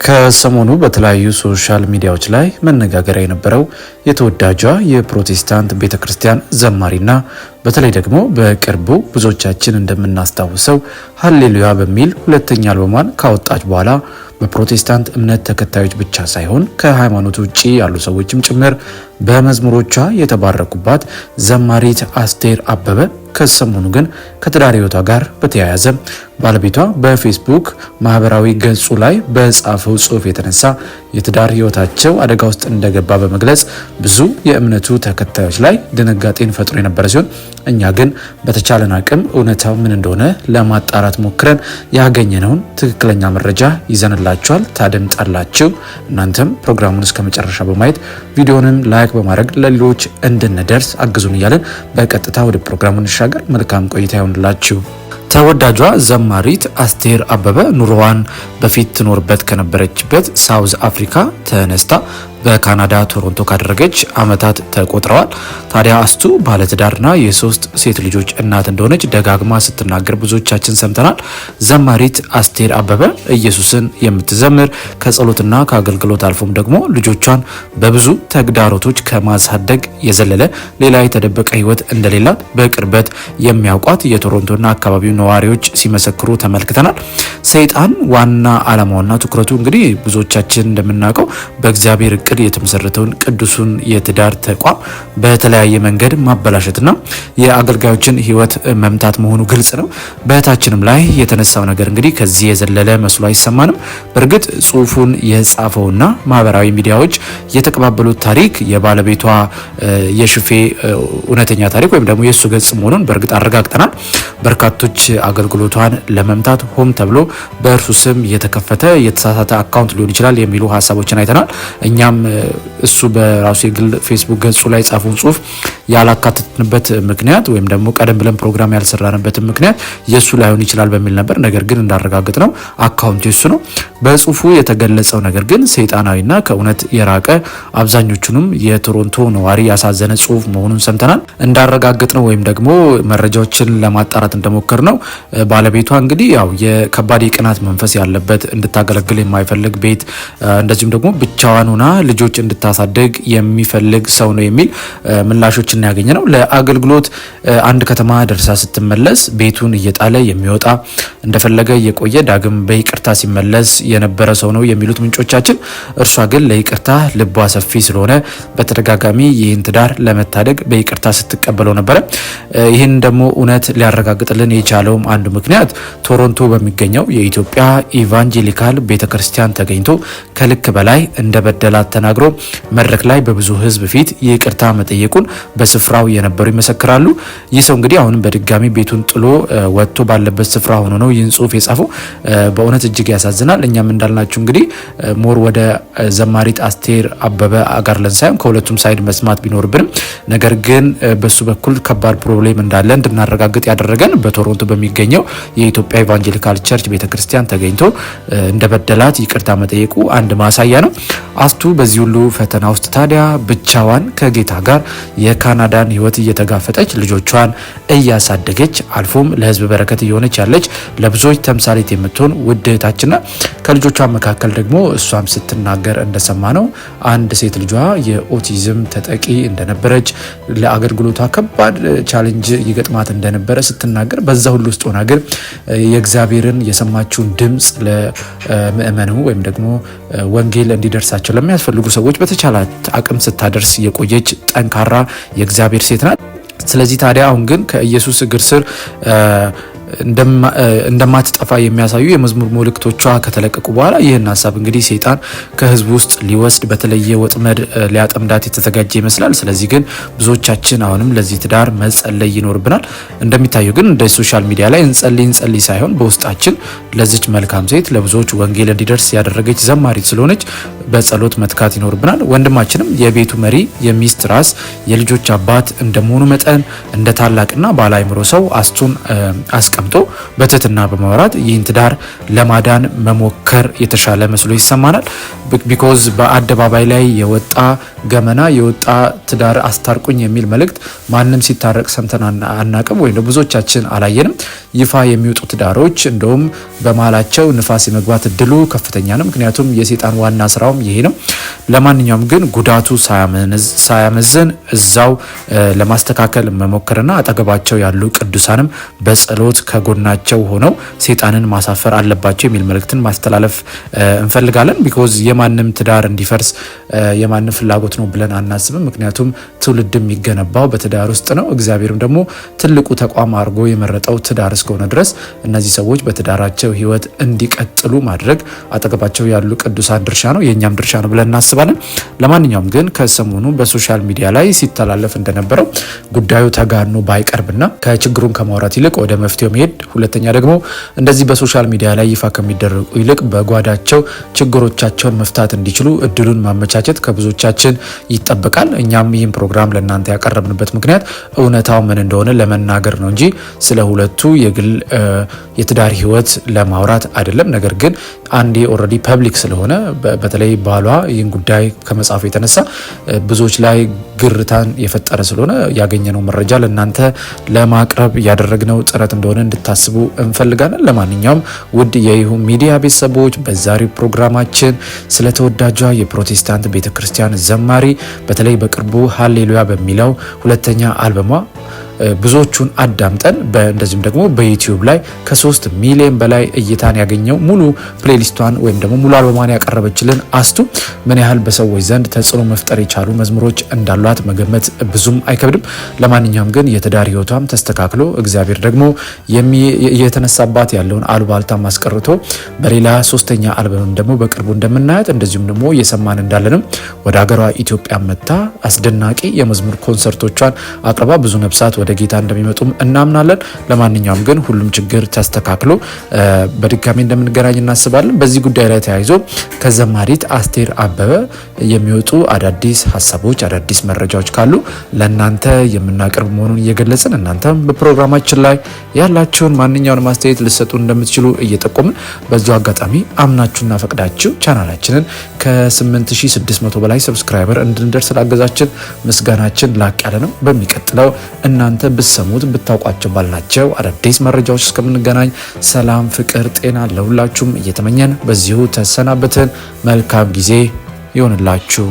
ከሰሞኑ በተለያዩ ሶሻል ሚዲያዎች ላይ መነጋገሪያ የነበረው የተወዳጇ የፕሮቴስታንት ቤተክርስቲያን ዘማሪና በተለይ ደግሞ በቅርቡ ብዙዎቻችን እንደምናስታውሰው ሃሌሉያ በሚል ሁለተኛ አልበሟን ካወጣች በኋላ በፕሮቴስታንት እምነት ተከታዮች ብቻ ሳይሆን ከሃይማኖት ውጪ ያሉ ሰዎችም ጭምር በመዝሙሮቿ የተባረኩባት ዘማሪት አስቴር አበበ ከሰሞኑ ግን ከትዳር ሕይወቷ ጋር በተያያዘ ባለቤቷ በፌስቡክ ማህበራዊ ገጹ ላይ በጻፈው ጽሑፍ የተነሳ የትዳር ሕይወታቸው አደጋ ውስጥ እንደገባ በመግለጽ ብዙ የእምነቱ ተከታዮች ላይ ድንጋጤን ፈጥሮ የነበረ ሲሆን እኛ ግን በተቻለን አቅም እውነታው ምን እንደሆነ ለማጣራት ሞክረን ያገኘነውን ትክክለኛ መረጃ ይዘንላችኋል። ታደምጣላችሁ። እናንተም ፕሮግራሙን እስከ መጨረሻ በማየት ቪዲዮንም ላይክ በማድረግ ለሌሎች እንድንደርስ አግዙን እያለን በቀጥታ ወደ ፕሮግራሙ እንሻገር። መልካም ቆይታ ይሁንላችሁ። ተወዳጇ ዘማሪት አስቴር አበበ ኑሮዋን በፊት ትኖርበት ከነበረችበት ሳውዝ አፍሪካ ተነስታ በካናዳ ቶሮንቶ ካደረገች ዓመታት ተቆጥረዋል። ታዲያ አስቱ ባለትዳርና የሶስት ሴት ልጆች እናት እንደሆነች ደጋግማ ስትናገር ብዙዎቻችን ሰምተናል። ዘማሪት አስቴር አበበ ኢየሱስን የምትዘምር ከጸሎትና ከአገልግሎት አልፎም ደግሞ ልጆቿን በብዙ ተግዳሮቶች ከማሳደግ የዘለለ ሌላ የተደበቀ ሕይወት እንደሌላት በቅርበት የሚያውቋት የቶሮንቶና አካባቢው ነዋሪዎች ሲመሰክሩ ተመልክተናል። ሰይጣን ዋና ዓላማውና ትኩረቱ እንግዲህ ብዙዎቻችን እንደምናውቀው በእግዚአብሔር እቅድ የተመሰረተውን ቅዱሱን የትዳር ተቋም በተለያየ መንገድ ማበላሸትና የአገልጋዮችን ሕይወት መምታት መሆኑ ግልጽ ነው። በእህታችንም ላይ የተነሳው ነገር እንግዲህ ከዚህ የዘለለ መስሎ አይሰማንም። በእርግጥ ጽሑፉን የጻፈውና ማህበራዊ ሚዲያዎች የተቀባበሉት ታሪክ የባለቤቷ የሽፌ እውነተኛ ታሪክ ወይም ደግሞ የእሱ ገጽ መሆኑን በእርግጥ አረጋግጠናል። በርካቶች አገልግሎቷን ለመምታት ሆም ተብሎ በእርሱ ስም የተከፈተ የተሳሳተ አካውንት ሊሆን ይችላል የሚሉ ሀሳቦችን አይተናል። እኛም እሱ በራሱ የግል ፌስቡክ ገጹ ላይ ጻፉን ጽሑፍ ያላካተትንበት ምክንያት ወይም ደግሞ ቀደም ብለን ፕሮግራም ያልሰራንበትን ምክንያት የሱ ላይሆን ይችላል በሚል ነበር። ነገር ግን እንዳረጋግጥ ነው አካውንቱ የሱ ነው። በጽሑፉ የተገለጸው ነገር ግን ሰይጣናዊና ከእውነት የራቀ አብዛኞቹንም የቶሮንቶ ነዋሪ ያሳዘነ ጽሑፍ መሆኑን ሰምተናል። እንዳረጋግጥ ነው ወይም ደግሞ መረጃዎችን ለማጣራት እንደሞከር ነው ባለቤቷ እንግዲህ ያው የከባድ የቅናት መንፈስ ያለበት እንድታገለግል የማይፈልግ ቤት እንደዚሁም ደግሞ ብቻዋን ሆና ልጆች እንድታሳደግ የሚፈልግ ሰው ነው የሚል ምላሾችን ያገኘ ነው። ለአገልግሎት አንድ ከተማ ደርሳ ስትመለስ ቤቱን እየጣለ የሚወጣ እንደፈለገ እየቆየ ዳግም በይቅርታ ሲመለስ የነበረ ሰው ነው የሚሉት ምንጮቻችን፣ እርሷ ግን ለይቅርታ ልቧ ሰፊ ስለሆነ በተደጋጋሚ ይህን ትዳር ለመታደግ በይቅርታ ስትቀበለው ነበረ። ይህን ደግሞ እውነት ሊያረጋግጥልን የቻለውም አንዱ ምክንያት ቶሮንቶ በሚገኘው የኢትዮጵያ ኢቫንጀሊካል ቤተክርስቲያን ተገኝቶ ከልክ በላይ እንደበደላት ተናግሮ መድረክ ላይ በብዙ ሕዝብ ፊት ይቅርታ መጠየቁን በስፍራው የነበሩ ይመሰክራሉ። ይህ ሰው እንግዲህ አሁንም በድጋሚ ቤቱን ጥሎ ወጥቶ ባለበት ስፍራ ሆኖ ነው ይህን ጽሑፍ የጻፈው። በእውነት እጅግ ያሳዝናል። እኛም እንዳልናችሁ እንግዲህ ሞር ወደ ዘማሪት አስቴር አበበ አጋርለን ሳይሆን ከሁለቱም ሳይድ መስማት ቢኖርብንም ነገር ግን በሱ በኩል ከባድ ፕሮብሌም እንዳለ እንድናረጋግጥ ያደረገን በቶሮንቶ በሚገኘው የኢትዮጵያ ኢቫንጀሊካል ቸርች ቤተክርስቲያን ተገኝቶ እንደበደላት ይቅርታ መጠየቁ አንድ ማሳያ ነው። አስቱ በዚህ ሁሉ ፈተና ውስጥ ታዲያ ብቻዋን ከጌታ ጋር የካናዳን ሕይወት እየተጋፈጠች ልጆቿን እያሳደገች አልፎም ለሕዝብ በረከት እየሆነች ያለች ለብዙዎች ተምሳሌት የምትሆን ውድ እህታችንና ከልጆቿ መካከል ደግሞ እሷም ስትናገር እንደሰማ ነው አንድ ሴት ልጇ የኦቲዝም ተጠቂ እንደነበረች ለአገልግሎቷ ከባድ ቻሌንጅ ይገጥማት እንደነበረ ስትናገር በዛ ሁሉ ውስጥ ሆና ግን የእግዚአብሔርን የሰማችውን ድምፅ ለምእመኑ ወይም ደግሞ ወንጌል እንዲደርሳቸው ለሚያስፈልጉ ሰዎች በተቻላት አቅም ስታደርስ የቆየች ጠንካራ የእግዚአብሔር ሴት ናት። ስለዚህ ታዲያ አሁን ግን ከኢየሱስ እግር ስር እንደማትጠፋ የሚያሳዩ የመዝሙር መልእክቶቿ ከተለቀቁ በኋላ ይህን ሀሳብ እንግዲህ ሰይጣን ከህዝብ ውስጥ ሊወስድ በተለየ ወጥመድ ሊያጠምዳት የተዘጋጀ ይመስላል። ስለዚህ ግን ብዙዎቻችን አሁንም ለዚህ ትዳር መጸለይ ይኖርብናል። እንደሚታየው ግን እንደ ሶሻል ሚዲያ ላይ እንጸልይ ሳይሆን በውስጣችን ለዚች መልካም ሴት ለብዙዎች ወንጌል እንዲደርስ ያደረገች ዘማሪት ስለሆነች በጸሎት መትካት ይኖርብናል። ወንድማችንም የቤቱ መሪ፣ የሚስት ራስ፣ የልጆች አባት እንደመሆኑ መጠን እንደ ታላቅና ባለ አእምሮ ሰው አስቱን አስቀምጦ በትህትና በማውራት ይህን ትዳር ለማዳን መሞከር የተሻለ መስሎ ይሰማናል። ቢኮዝ በአደባባይ ላይ የወጣ ገመና የወጣ ትዳር አስታርቁኝ የሚል መልእክት ማንም ሲታረቅ ሰምተን አናቅም፣ ወይም ብዙዎቻችን አላየንም። ይፋ የሚወጡ ትዳሮች እንደውም በመሀላቸው ንፋስ የመግባት እድሉ ከፍተኛ ነው። ምክንያቱም የሰይጣን ዋና ስራውም ይሄ ነው። ለማንኛውም ግን ጉዳቱ ሳያመዝን እዛው ለማስተካከል መሞከርና አጠገባቸው ያሉ ቅዱሳንም በጸሎት ከጎናቸው ሆነው ሰይጣንን ማሳፈር አለባቸው የሚል መልእክትን ማስተላለፍ እንፈልጋለን። ቢኮዝ የማንም ትዳር እንዲፈርስ የማንም ፍላጎት ነው ብለን አናስብም። ምክንያቱም ትውልድ የሚገነባው በትዳር ውስጥ ነው። እግዚአብሔርም ደግሞ ትልቁ ተቋም አድርጎ የመረጠው ትዳር እስከሆነ ድረስ እነዚህ ሰዎች በትዳራቸው ህይወት እንዲቀጥሉ ማድረግ አጠገባቸው ያሉ ቅዱሳን ድርሻ ነው፣ የእኛም ድርሻ ነው ብለን እናስባለን። ለማንኛውም ግን ከሰሞኑ በሶሻል ሚዲያ ላይ ሲተላለፍ እንደነበረው ጉዳዩ ተጋኖ ባይቀርብና ከችግሩን ከማውራት ይልቅ ወደ መፍትሄው መሄድ፣ ሁለተኛ ደግሞ እንደዚህ በሶሻል ሚዲያ ላይ ይፋ ከሚደረጉ ይልቅ በጓዳቸው ችግሮቻቸውን መፍታት እንዲችሉ እድሉን ማመቻቸት ከብዙዎቻችን ይጠበቃል። እኛም ይህን ፕሮግራም ለእናንተ ያቀረብንበት ምክንያት እውነታው ምን እንደሆነ ለመናገር ነው እንጂ ስለ ሁለቱ የግል የትዳር ህይወት ለማውራት አይደለም። ነገር ግን አንዴ ኦልሬዲ ፐብሊክ ስለሆነ በተለይ ባሏ ይህን ጉዳይ ከመጻፉ የተነሳ ብዙዎች ላይ ግርታን የፈጠረ ስለሆነ ያገኘነው መረጃ ለእናንተ ለማቅረብ ያደረግነው ጥረት እንደሆነ እንድታስቡ እንፈልጋለን። ለማንኛውም ውድ የይሁን ሚዲያ ቤተሰቦች በዛሬው ፕሮግራማችን ስለ ተወዳጇ የፕሮቴስታንት ቤተክርስቲያን ዘማሪ በተለይ በቅርቡ ሃሌሉያ በሚለው ሁለተኛ አልበሟ ብዙዎቹን አዳምጠን እንደዚሁም ደግሞ በዩቲዩብ ላይ ከ3 ሚሊዮን በላይ እይታን ያገኘው ሙሉ ፕሌሊስቷን ወይም ደግሞ ሙሉ አልበሟን ያቀረበችልን አስቱ ምን ያህል በሰዎች ዘንድ ተጽዕኖ መፍጠር የቻሉ መዝሙሮች እንዳሏት መገመት ብዙም አይከብድም። ለማንኛውም ግን የትዳር ህይወቷም ተስተካክሎ እግዚአብሔር ደግሞ የተነሳባት ያለውን አሉባልታ ማስቀርቶ በሌላ ሶስተኛ አልበም ደግሞ በቅርቡ እንደምናያት እንደዚሁም ደግሞ እየሰማን እንዳለንም ወደ ሀገሯ ኢትዮጵያ መጥታ አስደናቂ የመዝሙር ኮንሰርቶቿን አቅርባ ብዙ ነፍሳት ወደ ጌታ እንደሚመጡም እናምናለን። ለማንኛውም ግን ሁሉም ችግር ተስተካክሎ በድጋሚ እንደምንገናኝ እናስባለን። በዚህ ጉዳይ ላይ ተያይዞ ከዘማሪት አስቴር አበበ የሚወጡ አዳዲስ ሀሳቦች አዳዲስ መረጃዎች ካሉ ለእናንተ የምናቀርብ መሆኑን እየገለጽን እናንተም በፕሮግራማችን ላይ ያላችሁን ማንኛውንም አስተያየት ልሰጡ እንደምትችሉ እየጠቆምን በዚሁ አጋጣሚ አምናችሁና ፈቅዳችሁ ቻናላችንን ከ8600 በላይ ሰብስክራይበር እንድንደርስ ስላገዛችን ምስጋናችን ላቅ ያለ ነው። በሚቀጥለው እናንተ ብትሰሙት ብታውቋቸው ባልናቸው አዳዲስ መረጃዎች እስከምንገናኝ ሰላም፣ ፍቅር፣ ጤና ለሁላችሁም እየተመኘን በዚሁ ተሰናበትን። መልካም ጊዜ ይሆንላችሁ።